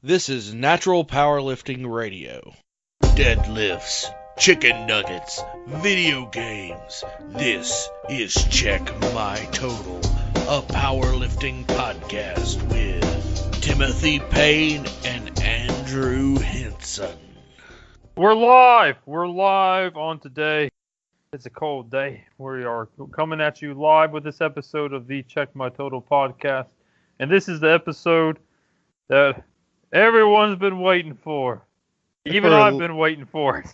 This is Natural Powerlifting Radio. Deadlifts, chicken nuggets, video games. This is Check My Total, a powerlifting podcast with Timothy Payne and Andrew Hinson. We're live on today. It's a cold day. We are coming at you live with this episode of the Check My Total podcast. And this is the episode that everyone's been waiting for. Even I've been waiting for it.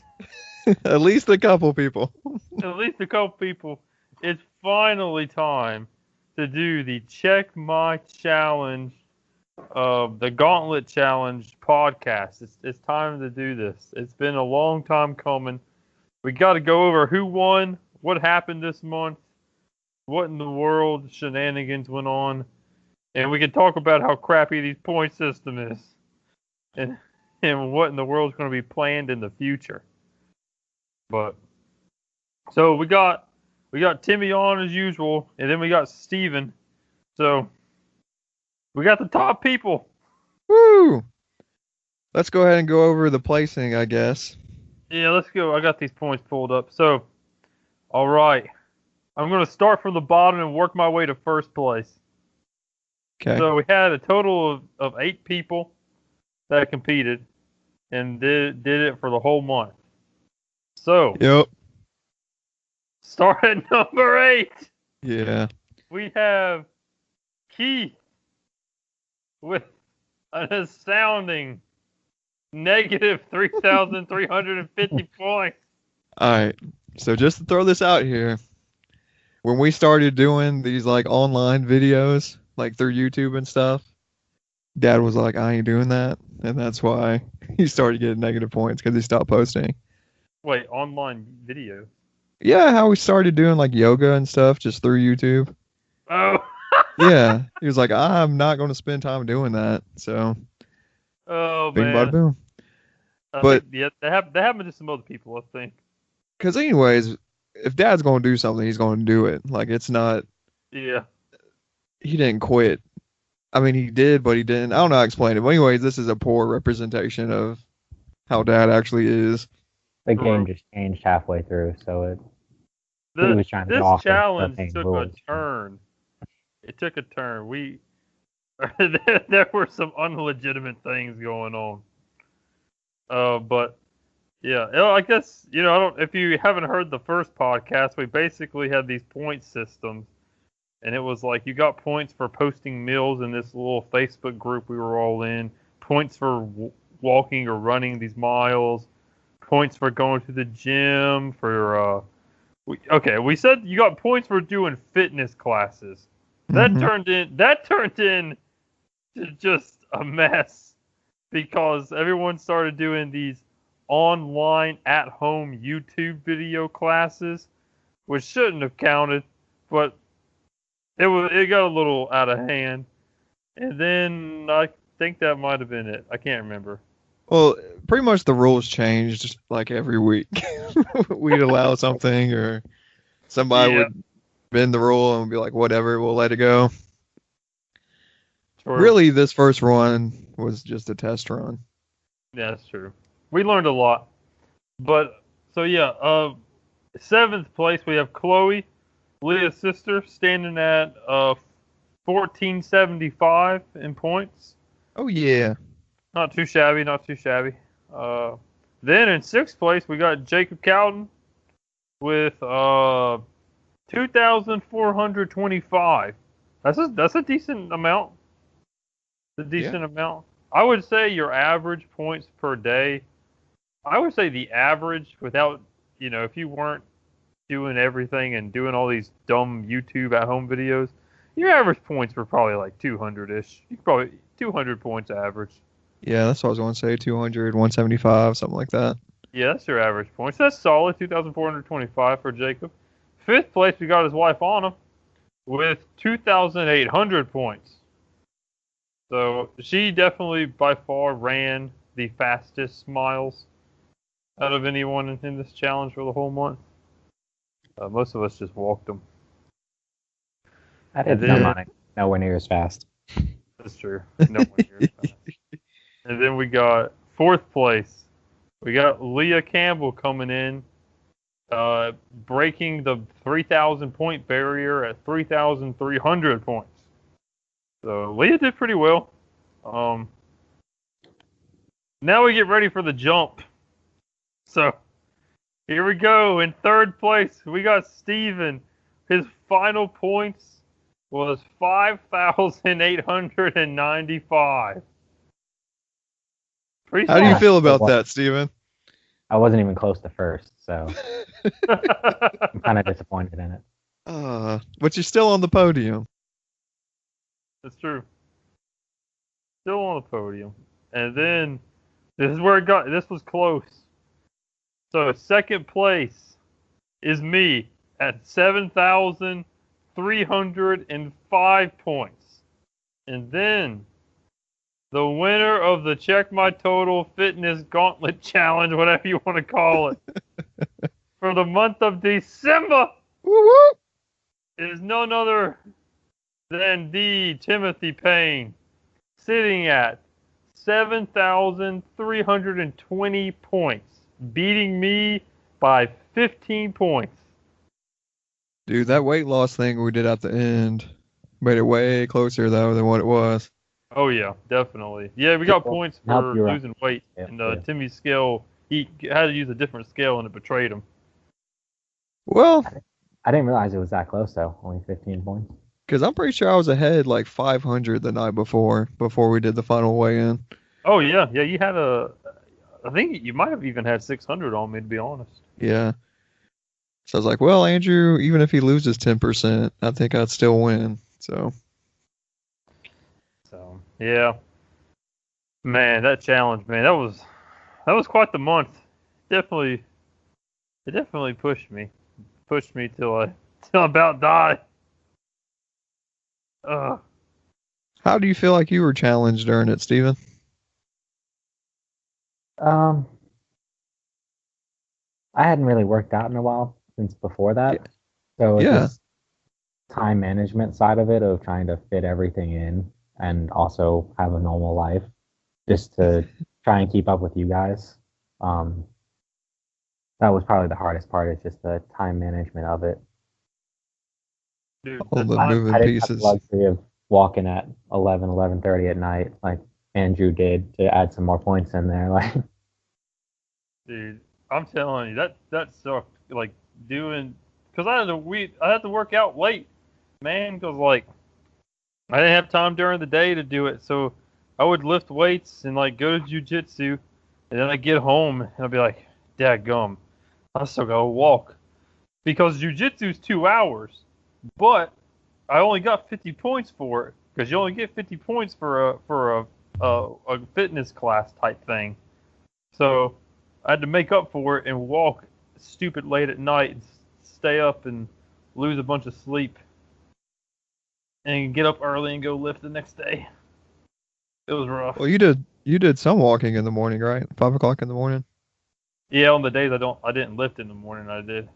At least a couple people. At least a couple people. It's finally time to do the Check My Challenge, the Gauntlet Challenge podcast. It's time to do this. It's been a long time coming. We got to go over who won, what happened this month, what in the world shenanigans went on, and we can talk about how crappy these point system is, and what in the world is going to be planned in the future. But so we got Timmy on as usual, and then we got Steven. So we got the top people. Woo! Let's go ahead and go over the placing, I guess. Yeah, let's go. I got these points pulled up. So, all right. I'm going to start from the bottom and work my way to first place. Okay. So we had a total of 8 people that competed and did it for the whole month. So, Yep. start at number 8. Yeah. We have Keith with an astounding negative 3,350 points. All right. So just to throw this out here, when we started doing these like online videos, like through YouTube and stuff, Dad was like, I ain't doing that. And that's why he started getting negative points, because he stopped posting. Wait, online video? Yeah, how we started doing like yoga and stuff just through YouTube. Oh. Yeah. He was like, I'm not going to spend time doing that. So, Oh, bing, man. bada, boom. But yeah, that happened to some other people, I think. Because anyways, if Dad's going to do something, he's going to do it. Like, it's not... Yeah. He didn't quit. I mean, he did, but he didn't. I don't know how to explain it. But anyways, this is a poor representation of how Dad actually is. The game just changed halfway through, so he was trying to this offer challenge took rules. a turn. It took a turn. There were some unlegitimate things going on. But yeah, I guess, if you haven't heard the first podcast, we basically had these point systems, and it was like you got points for posting meals in this little Facebook group we were all in, points for walking or running these miles, points for going to the gym, we said you got points for doing fitness classes. That turned in to just a mess, because everyone started doing these online at-home YouTube video classes, which shouldn't have counted, but it got a little out of hand. And then I think that might have been it. I can't remember. Well, pretty much the rules changed like every week. We'd allow something, or somebody would bend the rule and be like, whatever, we'll let it go. Sure. Really, this first run was just a test run. Yeah, that's true. We learned a lot. But, so yeah, 7th place, we have Chloe, Leah's sister, standing at 1475 in points. Oh, yeah. Not too shabby. Then in 6th place, we got Jacob Cowden with 2,425. That's a decent amount. Amount. I would say your average points per day, I would say the average, without, if you weren't doing everything and doing all these dumb YouTube at-home videos, your average points were probably like 200-ish. You probably 200 points average. Yeah, that's what I was going to say, 200, 175, something like that. Yeah, that's your average points. That's solid, 2,425 for Jacob. 5th place, we got his wife, Anna, with 2,800 points. So she definitely, by far, ran the fastest miles out of anyone in this challenge for the whole month. Most of us just walked them. I did nowhere near as fast. That's true. No one here. And then we got 4th place. We got Leah Campbell coming in, breaking the 3,000 point barrier at 3,300 points. So Leah did pretty well. Now we get ready for the jump. So here we go. In 3rd place, we got Steven. His final points was 5,895. How do you feel about that, Steven? I wasn't even close to first, so I'm kind of disappointed in it. But you're still on the podium. That's true. Still on the podium. And then this is where it got. This was close. So 2nd place is me at 7,305 points. And then the winner of the Check My Total Fitness Gauntlet Challenge, whatever you want to call it, for the month of December, Woo-woo! is none other than the Timothy Payne, sitting at 7,320 points, beating me by 15 points. Dude, that weight loss thing we did at the end made it way closer, though, than what it was. Oh, yeah, definitely. Yeah, we got points for losing weight. Yeah, And Timmy's scale, he had to use a different scale and it betrayed him. Well, I didn't realize it was that close, though. Only 15 points. because I'm pretty sure I was ahead like 500 the night before we did the final weigh-in. Oh, yeah. Yeah, you had I think you might have even had 600 on me, to be honest. Yeah. So I was like, well, Andrew, even if he loses 10%, I think I'd still win. So, yeah. Man, that challenge, man, that was quite the month. It definitely pushed me till I about died. how do you feel like you were challenged during it, Steven? I hadn't really worked out in a while since before that. Yeah. So Yeah. just time management side of it, of trying to fit everything in and also have a normal life, just to try and keep up with you guys. That was probably the hardest part, is just the time management of it. Dude, All the I moving didn't pieces. have the luxury of walking at 11:30 at night like Andrew did to add some more points in there. Like, dude, I'm telling you, that sucked. Like doing, because I had to work out late, man. Because like I didn't have time during the day to do it, so I would lift weights and like go to jujitsu, and then I get home and I'd be like, "Dadgum, I still gotta walk," because jujitsu's 2 hours, but I only got 50 points for it, because you only get 50 points for a fitness class type thing. So I had to make up for it and walk stupid late at night and stay up and lose a bunch of sleep and get up early and go lift the next day. It was rough. Well, you did some walking in the morning, right? 5 o'clock in the morning. Yeah, on the days I didn't lift in the morning, I did.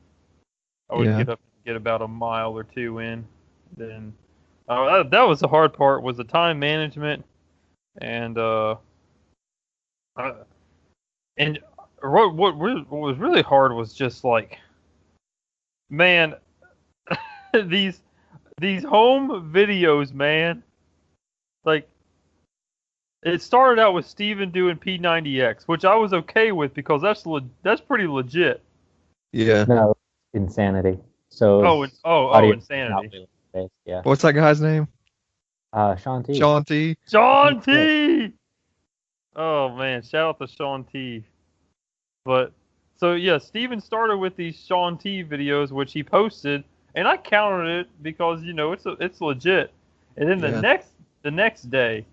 I would Yeah. get up and get about a mile or two in. Then that was the hard part, was the time management, and what was really hard was just like, man, these home videos, man. Like, it started out with Steven doing P90X, which I was okay with because that's pretty legit. Yeah. no, insanity. So Insanity. Yeah. What's that guy's name? Sean T. Sean T. Sean T. Oh man, shout out to Sean T. But so yeah, Steven started with these Sean T videos, which he posted, and I countered it because it's legit. And then Yeah. the next day,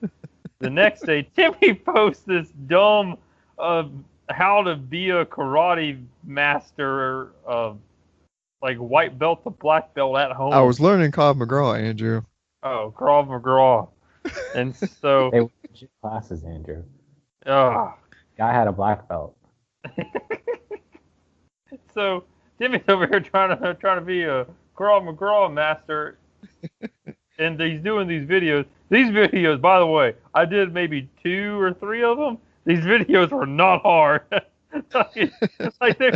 Timmy posts this dumb how to be a karate master, like white belt to black belt at home. I was learning Krav McGraw, Andrew. Oh, Krav McGraw. And so They were legit classes, Andrew. uh, Guy had a black belt. so Timmy's over here trying to be a Krav McGraw master, and he's doing these videos. These videos, by the way, I did maybe 2 or 3 of them. These videos were not hard. like they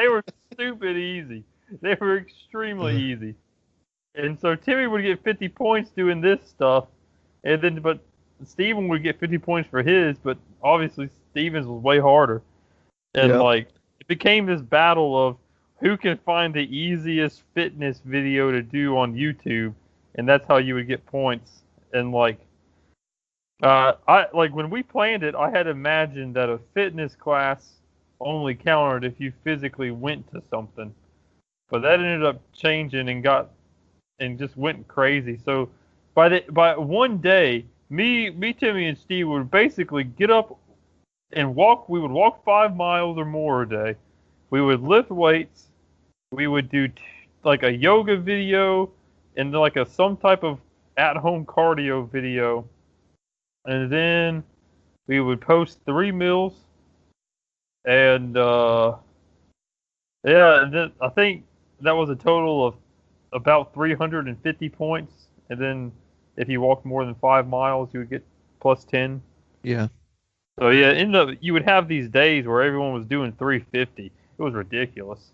were stupid easy. They were extremely easy. And so Timmy would get 50 points doing this stuff, and then but Steven would get 50 points for his, but obviously Steven's was way harder. And like it became this battle of who can find the easiest fitness video to do on YouTube, and that's how you would get points. And like I like when we planned it, I had imagined that a fitness class only counted if you physically went to something. But that ended up changing and just went crazy. So by one day, me, Timmy, and Steve would basically get up and walk. We would walk 5 miles or more a day. We would lift weights. We would do like a yoga video and like some type of at-home cardio video. And then we would post 3 meals. And and then I think that was a total of about 350 points. And then if you walked more than 5 miles, you would get plus 10. Yeah. So yeah, you would have these days where everyone was doing 350. It was ridiculous.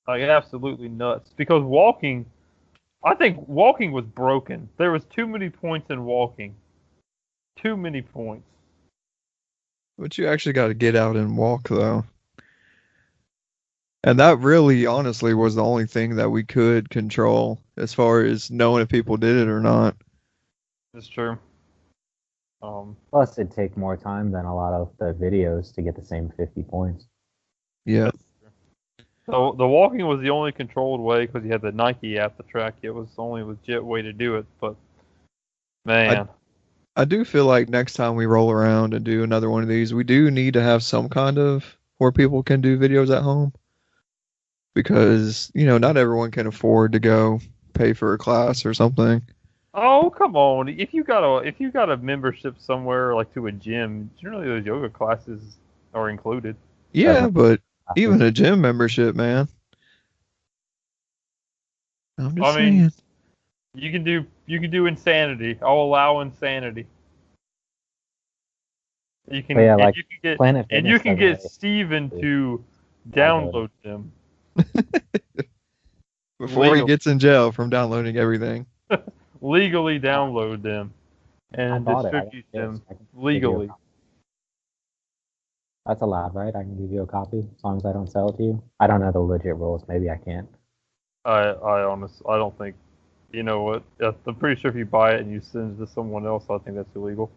Like absolutely nuts. Because I think walking was broken. There was too many points in walking. Too many points. But you actually got to get out and walk, though. And that really, honestly, was the only thing that we could control as far as knowing if people did it or not. That's true. Plus, it'd take more time than a lot of the videos to get the same 50 points. Yeah. So the walking was the only controlled way because you had the Nike app to track you. It was the only legit way to do it. But, man. I do feel like next time we roll around and do another one of these, we do need to have some kind of where people can do videos at home. Because, not everyone can afford to go pay for a class or something. Oh, come on. If you got a membership somewhere like to a gym, generally those yoga classes are included. Yeah, but even a gym membership, man. I'm just saying. You can do insanity. I'll allow insanity. You can get Steven to download them. Before he gets in jail from downloading everything. Legally download them and distribute them legally. That's allowed, right? I can give you a copy as long as I don't sell it to you. I don't know the legit rules. Maybe I can't. I don't think. You know what? I'm pretty sure if you buy it and you send it to someone else, I think that's illegal.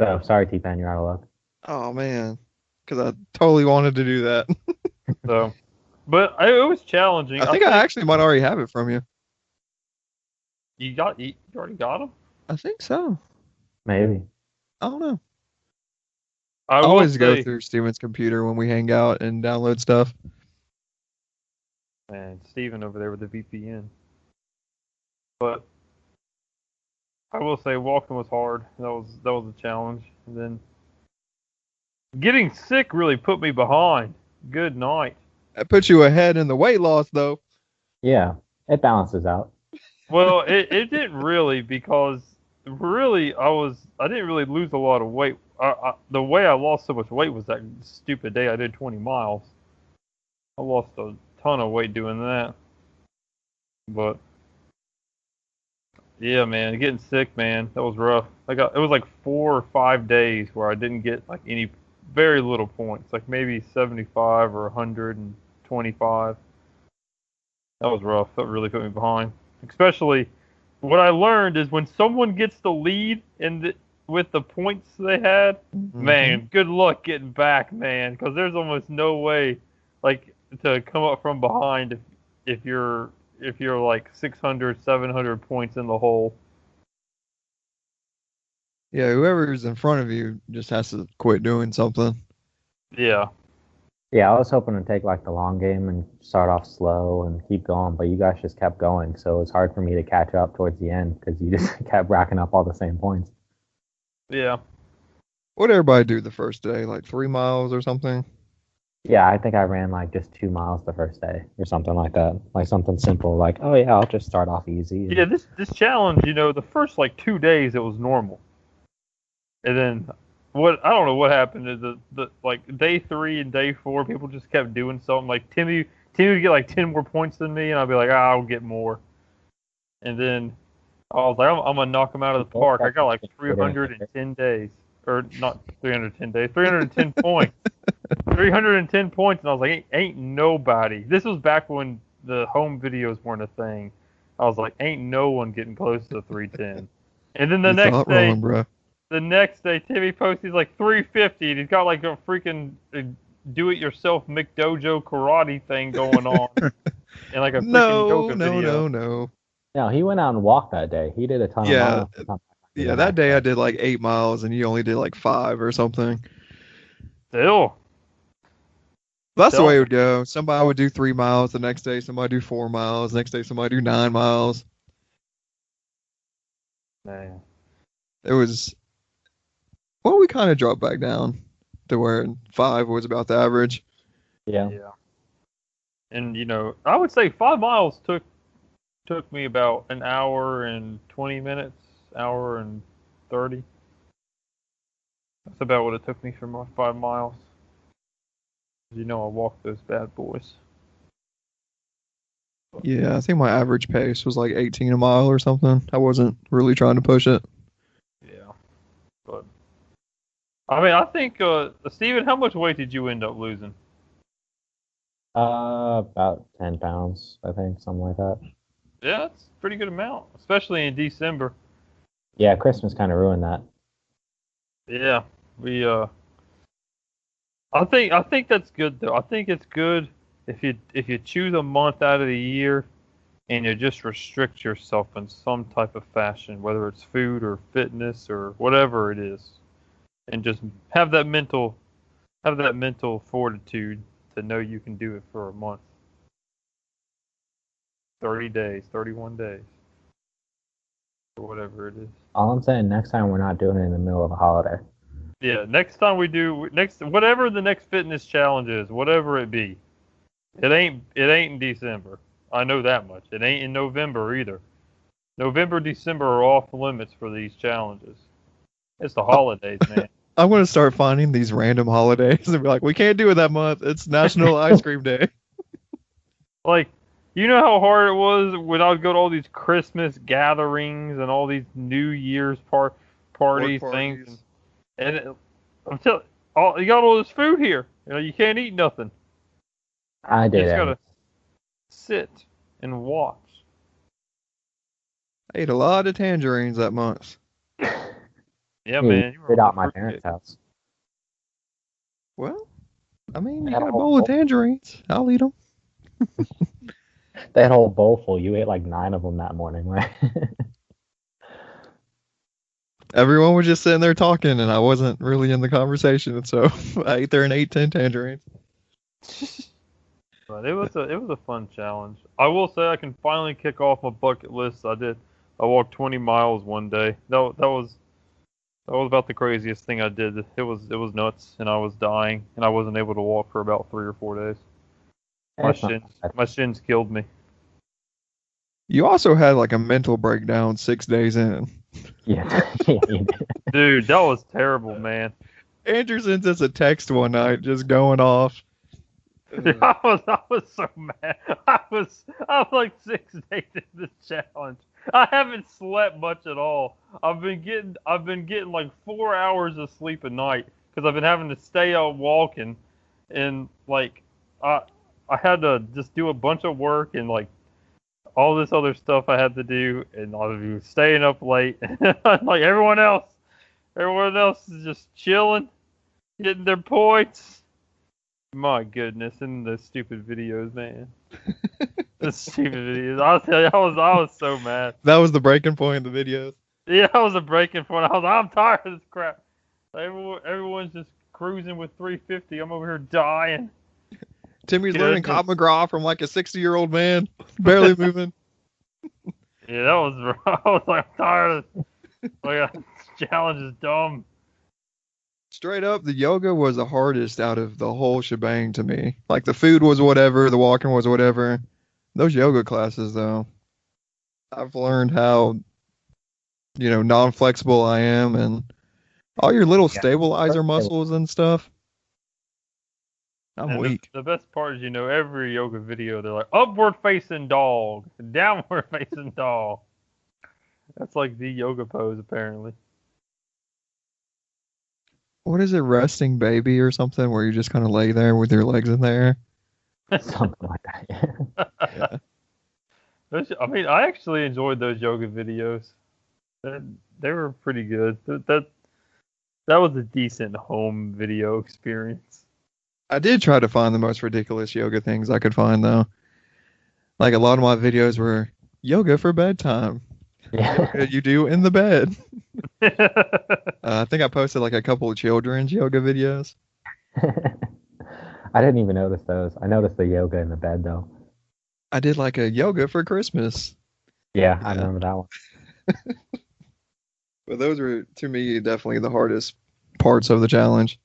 So sorry, T-Pan, you're out of luck. Oh man, because I totally wanted to do that. So, but it was challenging. I think I actually might already have it from you. You already got them? I think so. Maybe. I don't know. I always go through Steven's computer when we hang out and download stuff. Man, Steven over there with the VPN. But I will say walking was hard. That was a challenge. And then getting sick really put me behind. Good night. That puts you ahead in the weight loss, though. Yeah, it balances out. Well, it didn't really because really I didn't really lose a lot of weight. The way I lost so much weight was that stupid day I did 20 miles. I lost a ton of weight doing that. But yeah, man, getting sick, man, that was rough. It was like 4 or 5 days where I didn't get like any very little points, like maybe 75 or 125. That was rough. That really put me behind. Especially, what I learned is when someone gets the lead with the points they had, man, good luck getting back, man, because there's almost no way, like, to come up from behind if you're like 600, 700 points in the hole. Yeah, whoever's in front of you just has to quit doing something. Yeah. Yeah, I was hoping to take like the long game and start off slow and keep going, but you guys just kept going, so it's hard for me to catch up towards the end because you just kept racking up all the same points. Yeah. What'd everybody do the first day? Like 3 miles or something? Yeah, I think I ran like just 2 miles the first day or something like that. Like something simple, like, oh yeah, I'll just start off easy. Yeah, this challenge, the first like 2 days it was normal, and then I don't know what happened is the like day 3 and day 4 people just kept doing something like Timmy would get like 10 more points than me, and I'd be like, I'll get more, and then I was like, I'm gonna knock him out of the park. I got like 310 days, or not 310 days, 310 points. 310 points, and I was like, ain't nobody. This was back when the home videos weren't a thing. I was like, ain't no one getting close to 310. And then You thought wrong, bro. the next day, Timmy posts he's like 350, and he's got like a freaking do-it-yourself McDojo karate thing going on, and like a freaking yoga video. No. No, he went out and walked that day. He did a ton Yeah, of miles. yeah. That day I did like 8 miles, and you only did like 5 or something. Still. That's the way it would go. Somebody would do 3 miles the next day. Somebody do 4 miles. Next day, somebody do 9 miles. Man. It was. Well, we kind of dropped back down to where 5 was about the average. Yeah. And I would say 5 miles took me about an hour and 20 minutes, hour and 30. That's about what it took me for my 5 miles. I walked those bad boys. Yeah, I think my average pace was like 18 a mile or something. I wasn't really trying to push it. Yeah. But, I think, Steven, how much weight did you end up losing? About 10 pounds, I think, something like that. Yeah, that's a pretty good amount, especially in December. Yeah, Christmas kind of ruined that. Yeah, we I think that's good though. I think it's good if you choose a month out of the year and you just restrict yourself in some type of fashion, whether it's food or fitness or whatever it is, and just have that mental fortitude to know you can do it for a month. 30 days, 31 days, or whatever it is. All I'm saying, next time we're not doing it in the middle of a holiday. Yeah, next time we do whatever the next fitness challenge is, whatever it be, it ain't in December. I know that much. It ain't in November either. November, December are off limits for these challenges. It's the holidays, man. I'm going to start finding these random holidays and be like, we can't do it that month. It's National Ice Cream Day. Like, you know how hard it was when I would go to all these Christmas gatherings and all these New Year's parties things. And I'm telling you got all this food here. You can't eat nothing. I did. You just gotta sit and watch. I ate a lot of tangerines that month. Yeah, man. You were out my parents' house. Well, you got a bowl of tangerines. I'll eat them. That whole bowl full. You ate like 9 of them that morning, right? Everyone was just sitting there talking, and I wasn't really in the conversation, so I ate there and ate 10 tangerines. But it was a fun challenge. I will say I can finally kick off my bucket list. I walked 20 miles one day. That was about the craziest thing I did. It was nuts, and I was dying, and I wasn't able to walk for about 3 or 4 days. My shins killed me. You also had like a mental breakdown 6 days in. Yeah. Dude, that was terrible, man. Andrew sends us a text one night just going off. I was so mad. I was like 6 days into the challenge. I haven't slept much at all. I've been getting like 4 hours of sleep a night because I've been having to stay out walking, and like I had to just do a bunch of work and like all this other stuff I had to do, and I was staying up late. Like everyone else is just chilling, getting their points. My goodness, and the stupid videos, man. The stupid videos. I'll tell you, I was so mad. That was the breaking point in the videos. Yeah, that was a breaking point. I'm tired of this crap. Everyone's just cruising with 350. I'm over here dying. Timmy's learning Cobb McGraw from like a 60-year-old man, barely moving. Yeah, that was. I was like, I'm tired of. Like, this challenge is dumb. Straight up, the yoga was the hardest out of the whole shebang to me. Like the food was whatever, the walking was whatever. Those yoga classes, though, I've learned how, non-flexible I am, and all your little Yeah. stabilizer muscles and stuff. I'm And weak. the best part is, every yoga video, they're like, upward facing dog, downward facing dog. That's like the yoga pose, apparently. What is it, resting baby or something, where you just kind of lay there with your legs in the air? Something like that. Yeah. I actually enjoyed those yoga videos. They were pretty good. That was a decent home video experience. I did try to find the most ridiculous yoga things I could find, though. Like a lot of my videos were yoga for bedtime. Yeah. Yoga you do in the bed. I think I posted like a couple of children's yoga videos. I didn't even notice those. I noticed the yoga in the bed though. I did like a yoga for Christmas. Yeah, I Yeah. remember that one. But those were, to me, definitely the hardest parts of the challenge.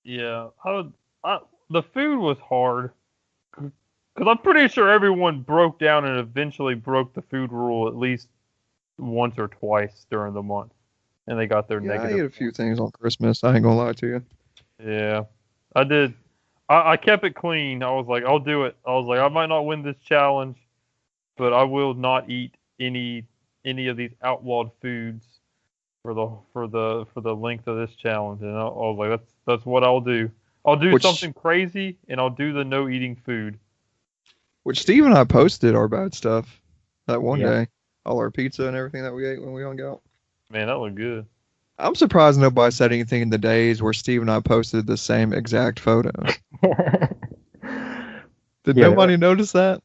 Yeah, the food was hard because I'm pretty sure everyone broke down and eventually broke the food rule at least once or twice during the month, and they got their Yeah, I negative. ate a few things on Christmas. I ain't gonna lie to you. Yeah, I did. I kept it clean. I was like, I'll do it. I was like, I might not win this challenge, but I will not eat any of these outlawed foods for the length of this challenge. And I was like, that's what I'll do. I'll do something crazy, and I'll do the no eating food. Which Steve and I posted our bad stuff that one Yeah. day. All our pizza and everything that we ate when we hung out. Man, that looked good. I'm surprised nobody said anything in the days where Steve and I posted the same exact photo. Did Yeah, nobody notice that?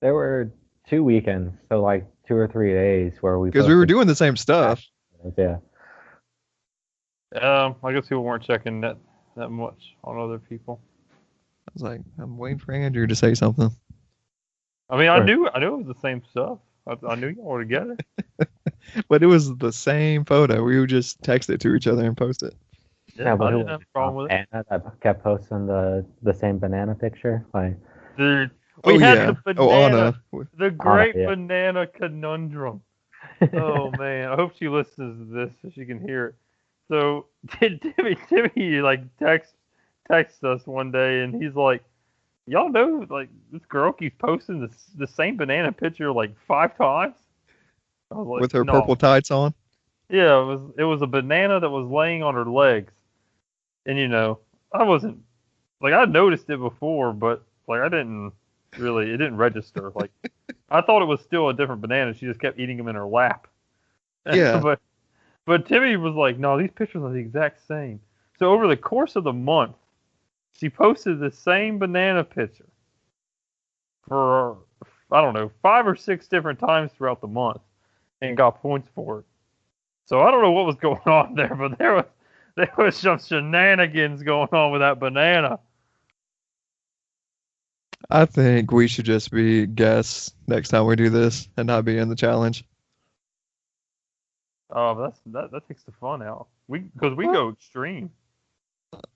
There were 2 weekends, so like 2 or 3 days where we Because we were posted doing the same stuff. Yeah. I guess people weren't checking that much on other people. I was like, I'm waiting for Andrew to say something. I mean, I Sure. knew it was the same stuff. I knew y'all were together. But it was the same photo. We would just text it to each other and post it. Yeah, but I who didn't have a problem with it. Anna that kept posting the same banana picture. Like, Dude, Oh, we had yeah. the Oh, banana, Anna. the great yeah. banana conundrum. Oh man, I hope she listens to this so she can hear it. So Timmy like text us one day, and he's like, "Y'all know, like, this girl keeps posting the same banana picture like 5 times." I was like, With her "No." purple tights on. Yeah, it was a banana that was laying on her legs, and I wasn't like, I noticed it before, but like it didn't register. Like I thought it was still a different banana. She just kept eating them in her lap. Yeah. but Timmy was like, no, these pictures are the exact same. So over the course of the month, she posted the same banana picture for, I don't know, 5 or 6 different times throughout the month, and got points for it. So I don't know what was going on there, but there was some shenanigans going on with that banana. I think we should just be guests next time we do this and not be in the challenge. Oh, that takes the fun out. Because we go extreme.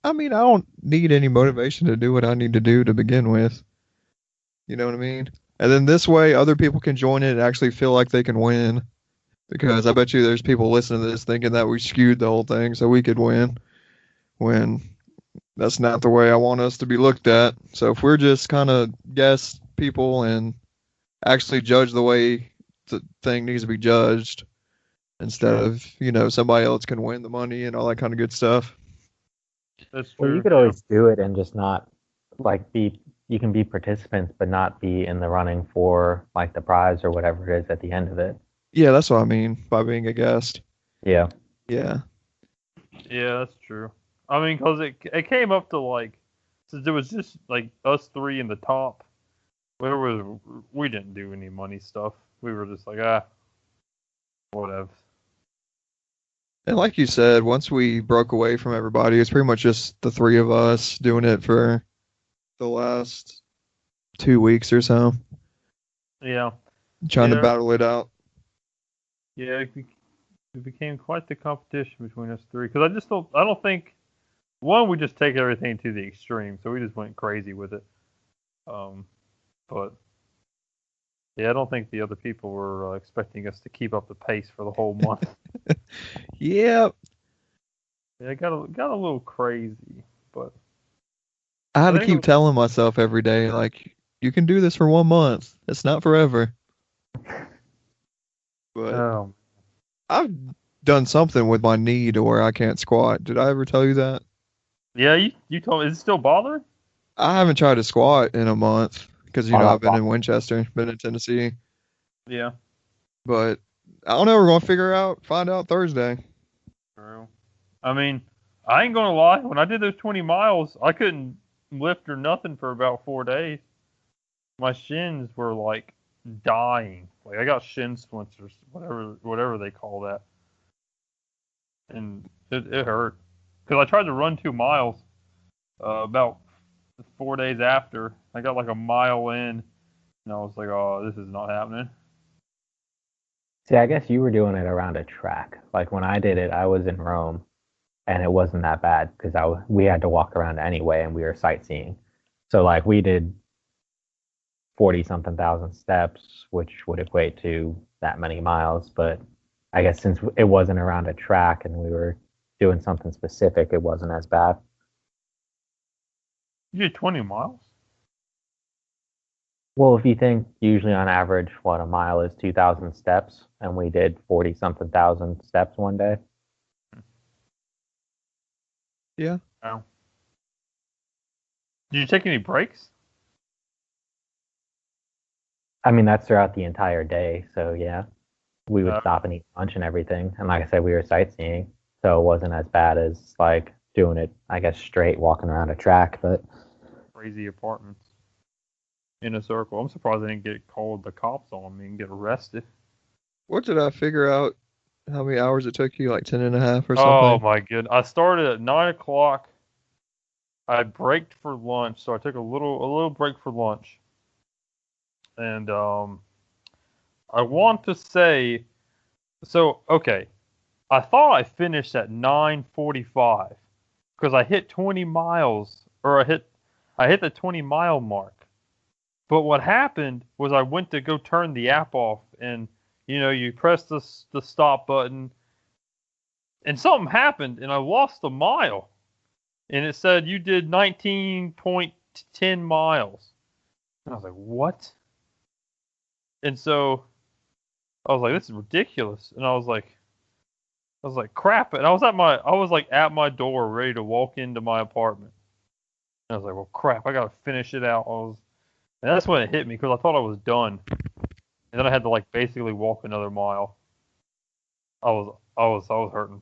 I mean, I don't need any motivation to do what I need to do to begin with. You know what I mean? And then this way, other people can join it and actually feel like they can win. Because I bet you there's people listening to this thinking that we skewed the whole thing so we could win. When that's not the way I want us to be looked at. So if we're just kind of guess people and actually judge the way the thing needs to be judged, instead of, somebody else can win the money and all that kind of good stuff. That's true. well, you could always do it and just not like you can be participants, but not be in the running for like the prize or whatever it is at the end of it. Yeah, that's what I mean by being a guest. Yeah. Yeah. Yeah, that's true. I mean, because it came up to like, since it was just like us 3 in the top, we didn't do any money stuff. We were just like, whatever. And like you said, once we broke away from everybody, it's pretty much just the 3 of us doing it for the last 2 weeks or so, Yeah. trying to Yeah. battle it out. Yeah, It became quite the competition between us three. Because I don't think, one, we just take everything to the extreme, so we just went crazy with it. But yeah, I don't think the other people were expecting us to keep up the pace for the whole month. Yep. Yeah, it got a little crazy, but I had I to think keep telling myself every day, like, you can do this for 1 month. It's not forever. But I've done something with my knee to where I can't squat. Did I ever tell you that? yeah, you told me. Is it still bothering? I haven't tried to squat in a month because, Oh, I've that's been in Winchester, been in Tennessee. Yeah. But I don't know. We're going to find out Thursday. True. I mean, I ain't gonna lie. When I did those 20 miles, I couldn't lift or nothing for about 4 days. My shins were like dying. Like I got shin splints or whatever they call that, and it hurt because I tried to run 2 miles about 4 days after. I got like a mile in, and I was like, "Oh, this is not happening." See, I guess you were doing it around a track. Like when I did it, I was in Rome, and it wasn't that bad because we had to walk around anyway, and we were sightseeing. So like we did 40 something thousand steps, which would equate to that many miles. But I guess since it wasn't around a track and we were doing something specific, it wasn't as bad. You did 20 miles? Well, if you think usually on average, what a mile is 2,000 steps, and we did 40 something thousand steps one day. Yeah. Wow. Did you take any breaks? I mean, that's throughout the entire day. So yeah, we would stop and eat lunch and everything. And like I said, we were sightseeing, so it wasn't as bad as like doing it, I guess, straight walking around a track. But Crazy apartments in a circle. I'm surprised I didn't get called the cops on me and get arrested. What did I figure out? How many hours it took you? Like 10 and a half or Oh something? my goodness. I started at 9 o'clock. I braked for lunch, so I took a little break for lunch. And I want to say, so okay, I thought I finished at 9:45 because I hit 20 miles, or I hit the 20-mile mark. But what happened was I went to go turn the app off, and you press the stop button, and something happened, and I lost a mile, and it said you did 19.10 miles, and I was like, what? And so I was like, this is ridiculous, and I was like, crap, and I was at my door ready to walk into my apartment, and I was like, well, crap, I gotta finish it out. And that's when it hit me because I thought I was done, and then I had to like basically walk another mile. I was hurting.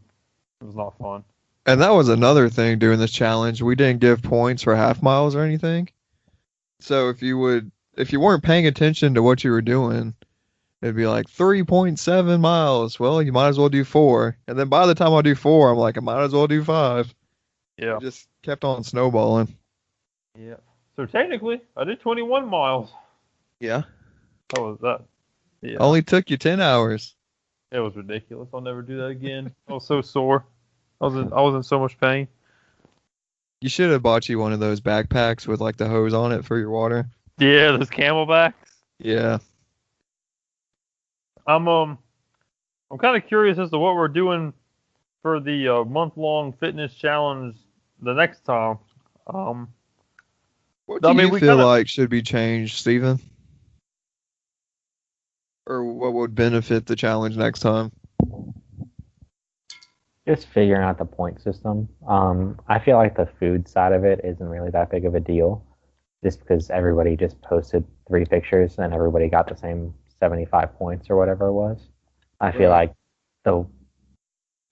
It was not fun. And that was another thing doing this challenge. We didn't give points for half miles or anything. So if you weren't paying attention to what you were doing, it'd be like 3.7 miles. Well, you might as well do 4. And then by the time I do 4, I'm like, I might as well do 5. Yeah. It just kept on snowballing. Yeah. So technically, I did 21 miles. Yeah. How was that? Yeah. Only took you 10 hours. It was ridiculous. I'll never do that again. I was so sore. I was in so much pain. You should have bought you one of those backpacks with like the hose on it for your water. Yeah, those camelbacks. Yeah. I'm kind of curious as to what we're doing for the month-long fitness challenge the next time. What do you feel like should be changed, Steven? Or what would benefit the challenge next time? just figuring out the point system. I feel like the food side of it isn't really that big of a deal, just because everybody just posted 3 pictures and everybody got the same 75 points or whatever it was. I feel like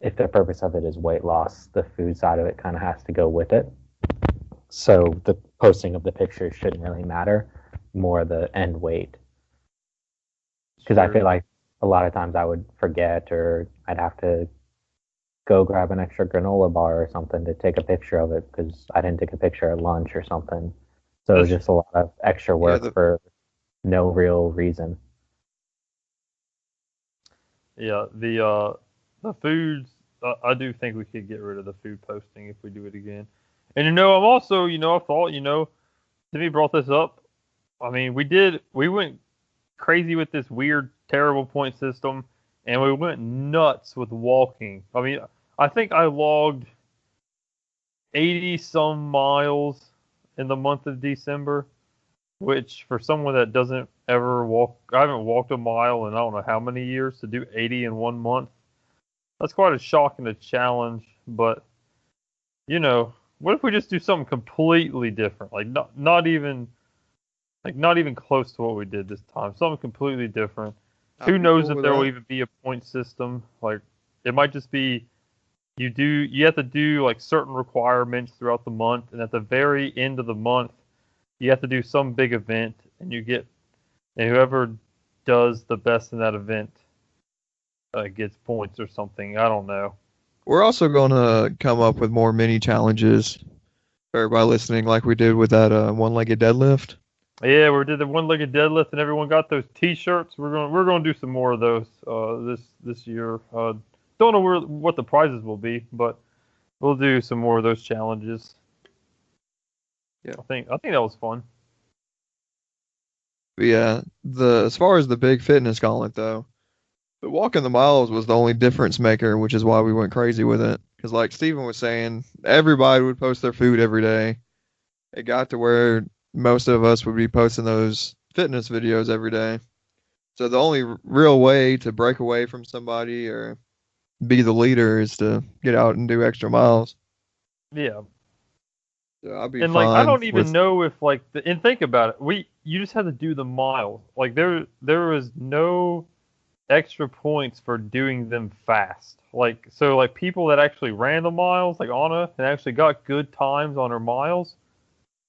if the purpose of it is weight loss, the food side of it kind of has to go with it. So the posting of the pictures shouldn't really matter, more the end weight. Because I feel like a lot of times I would forget, or I'd have to go grab an extra granola bar or something to take a picture of it because I didn't take a picture at lunch or something. So it's just a lot of extra work for no real reason. Yeah, the the foods. I do think we could get rid of the food posting if we do it again. And I'm also, I thought, Timmy brought this up. I mean, we went crazy with this weird, terrible point system, and we went nuts with walking. I mean, I think I logged 80 some miles in the month of December, which for someone that doesn't ever walk, I haven't walked a mile in I don't know how many years, to do 80 in 1 month. That's quite a shock and a challenge, but what if we just do something completely different? Like not even close to what we did this time. Something completely different. Who knows if there will even be a point system? Like it might just be you have to do like certain requirements throughout the month, and at the very end of the month you have to do some big event, and whoever does the best in that event gets points or something. I don't know. We're also going to come up with more mini challenges for everybody listening, like we did with that one-legged deadlift. Yeah, we did the one-legged deadlift, and everyone got those T-shirts. We're going to do some more of those this year. Don't know what the prizes will be, but we'll do some more of those challenges. Yeah, I think that was fun. But yeah, as far as the big fitness gauntlet though, the walking the miles was the only difference maker, which is why we went crazy with it. Because like Steven was saying, everybody would post their food every day. It got to where most of us would be posting those fitness videos every day. So the only real way to break away from somebody or be the leader is to get out and do extra miles. Yeah. So I'll be and fine like I don't even know if like and think about it. You just had to do the miles. Like there was no extra points for doing them fast. Like people that actually ran the miles, like Anna, and actually got good times on her miles,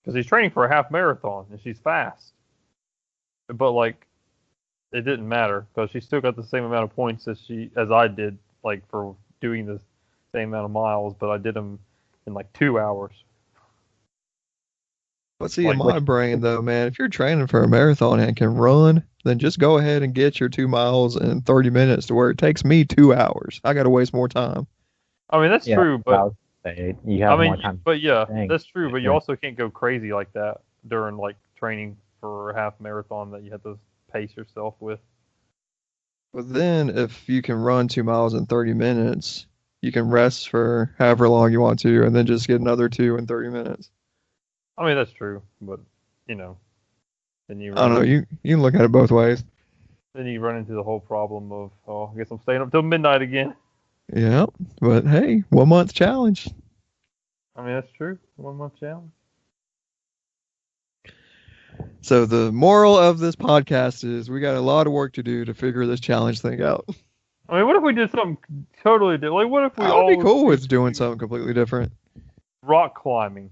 because she's training for a half marathon and she's fast. But like, it didn't matter because she still got the same amount of points as I did, like for doing the same amount of miles, but I did them in like 2 hours. But see, in my brain though, man, if you're training for a marathon and can run, then just go ahead and get your 2 miles in 30 minutes to where it takes me 2 hours. I got to waste more time. I mean, that's true, but you have more time. But yeah, that's true. But you also can't go crazy like that during like training for a half marathon that you have to pace yourself with. But then, if you can run 2 miles in 30 minutes, you can rest for however long you want to, and then just get another 2 in 30 minutes. I mean, that's true, but then you. I don't know. You can look at it both ways. Then you run into the whole problem of, I guess I'm staying up till midnight again. Yeah, but hey, 1 month challenge. I mean, that's true. 1 month challenge. So the moral of this podcast is we got a lot of work to do to figure this challenge thing out. I mean, what if we did something totally different? Like, what if we all be cool with doing something completely different? Rock climbing.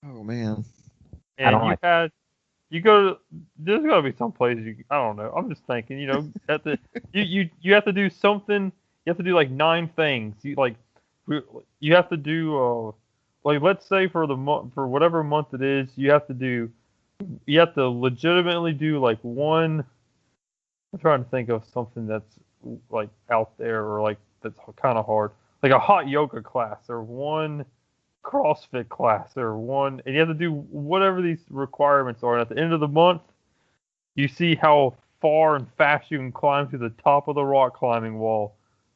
Oh man. And there's got to be some places I don't know. I'm just thinking, you have to do something. You have to do like 9 things. You have to do like, let's say for the month, for whatever month it is, you have to legitimately do like one. I'm trying to think of something that's like out there or like that's kind of hard, like a hot yoga class or one CrossFit class or one, and you have to do whatever these requirements are. And at the end of the month, you see how far and fast you can climb to the top of the rock climbing wall.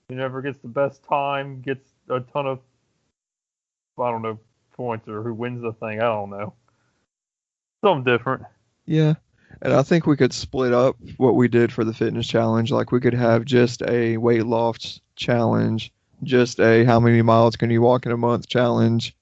Whoever gets the best time gets a ton of, I don't know, points, or who wins the thing. I don't know. Something different. Yeah. And I think we could split up what we did for the fitness challenge. Like we could have just a weight loss challenge, just a how many miles can you walk in a month challenge.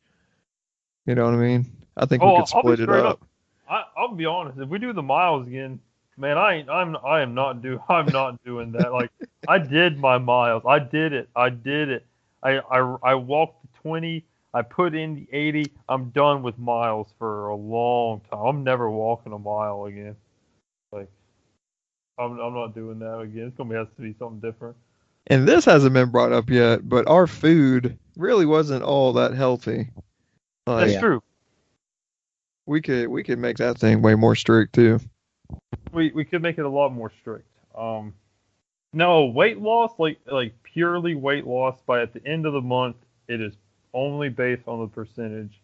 You know what I mean? I think we could split it up. I'll be honest. If we do the miles again, man, I'm not doing that. Like I did my miles. I did it. I walked the 20. I put in the 80. I'm done with miles for a long time. I'm never walking a mile again. Like I'm not doing that again. It's gonna have to be something different. And this hasn't been brought up yet, but our food really wasn't all that healthy. Like, that's true. We could make that thing way more strict too. We could make it a lot more strict. No, weight loss, like purely weight loss. By at the end of the month, it is only based on the percentage.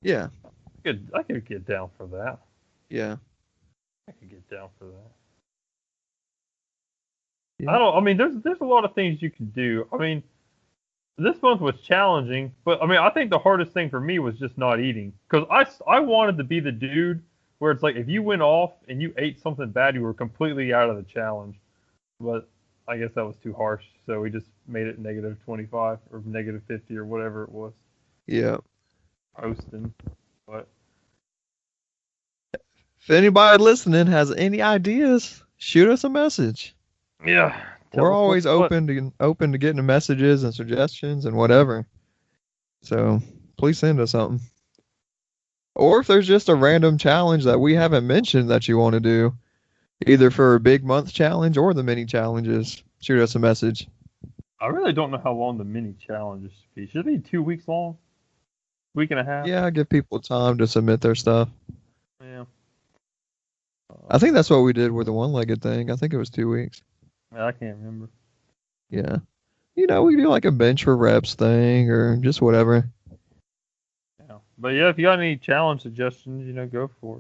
Yeah. I could get down for that. Yeah. I could get down for that. Yeah. I mean, there's a lot of things you can do. I mean, this month was challenging, but I mean, I think the hardest thing for me was just not eating, because I wanted to be the dude where it's like if you went off and you ate something bad, you were completely out of the challenge. But I guess that was too harsh, so we just made it -25 or -50 or whatever it was. Yeah. Posting, but If anybody listening has any ideas, shoot us a message. yeah, We're always open to getting messages and suggestions and whatever. So please send us something. Or if there's just a random challenge that we haven't mentioned that you want to do, either for a big month challenge or the mini challenges, shoot us a message. I really don't know how long the mini challenges should be. Should it be 2 weeks long? Week and a half? Yeah, give people time to submit their stuff. Yeah. I think that's what we did with the one-legged thing. I think it was 2 weeks. I can't remember. Yeah. We do like a bench for reps thing or just whatever. Yeah. But yeah, if you got any challenge suggestions, go for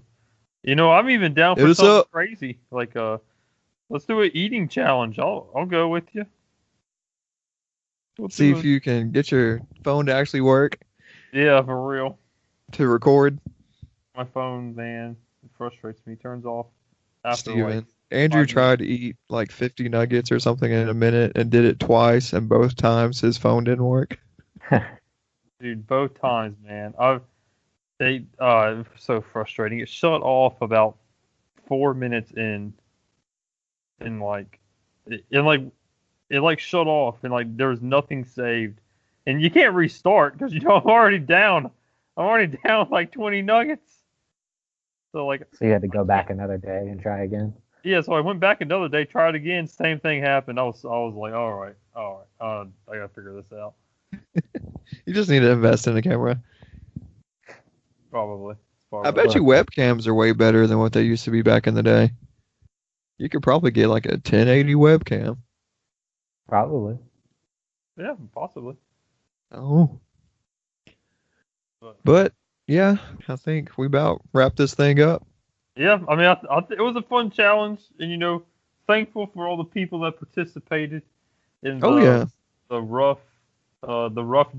it. I'm even down Hit for us something up. crazy. Like let's do an eating challenge. I'll go with you. See if you can get your phone to actually work Yeah, for real. to record. My phone, man, it frustrates me. Turns off after Steven. Andrew 5 tried to eat like 50 nuggets or something in a minute and did it twice, and both times his phone didn't work. Dude, both times, man. It was so frustrating. It shut off about 4 minutes in, and it shut off, and there was nothing saved, and you can't restart because I'm already down. I'm already down like 20 nuggets. So you had to go back another day and try again. Yeah, so I went back another day, tried again, same thing happened. I was like, all right, I gotta figure this out. You just need to invest in a camera. Probably. I bet you webcams are way better than what they used to be back in the day. You could probably get like a 1080 webcam. Probably. Yeah, possibly. Oh. But yeah, I think we about wrap this thing up. Yeah, I mean, it was a fun challenge, and thankful for all the people that participated in the rough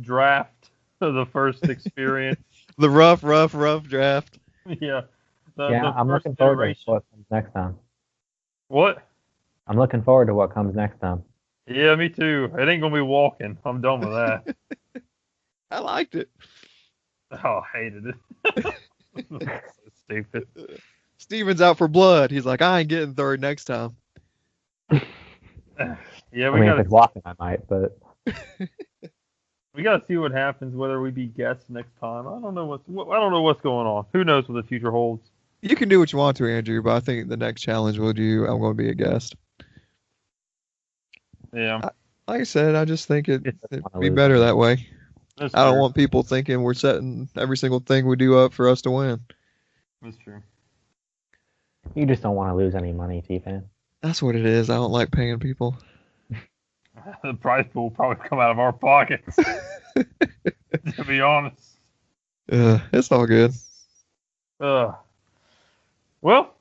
draft of the first experience. The rough draft. Yeah. I'm looking forward to what comes next time. What? I'm looking forward to what comes next time. Yeah, me too. It ain't gonna be walking. I'm done with that. I liked it. Oh, I hated it. So stupid. Steven's out for blood. He's like, I ain't getting third next time. Yeah, if it's walking, I might, but we gotta see what happens. Whether we be guests next time, I don't know what's going on. Who knows what the future holds? You can do what you want to, Andrew, but I think the next challenge we'll do, I'm going to be a guest. Yeah. Like I said, I just think it'd be better that way. That's I don't true. want people thinking we're setting every single thing we do up for us to win. That's true. you just don't want to lose any money, T-Fan. That's what it is. I don't like paying people. The prize pool will probably come out of our pockets. To be honest. It's all good. Well,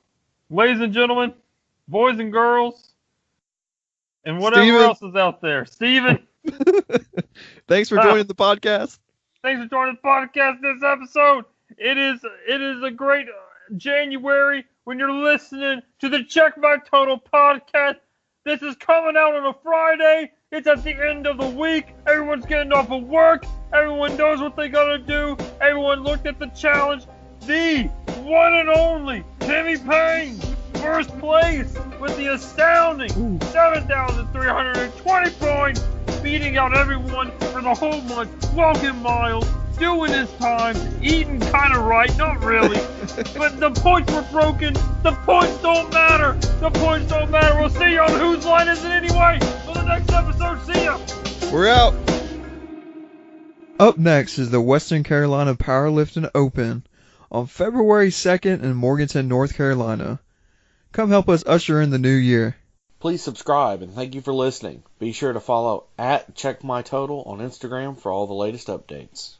ladies and gentlemen, boys and girls, and whatever Steven. else is out there. Steven, Thanks for joining the podcast. thanks for joining the podcast this episode. It is a great January when you're listening to the Check My Total podcast. This is coming out on a Friday. It's at the end of the week. Everyone's getting off of work. Everyone knows what they gotta do. Everyone looked at the challenge. The one and only Timmy Payne, first place with the astounding 7,320 points, beating out everyone for the whole month, walking miles, doing his time, eating kind of right, not really, but the points were broken. The points don't matter. The points don't matter. We'll see you on Whose Line Is It Anyway for the next episode. See ya. We're out. Up next is the Western Carolina Powerlifting Open on February 2nd in Morganton, North Carolina. Come help us usher in the new year. Please subscribe, and thank you for listening. Be sure to follow @CheckMyTotal on Instagram for all the latest updates.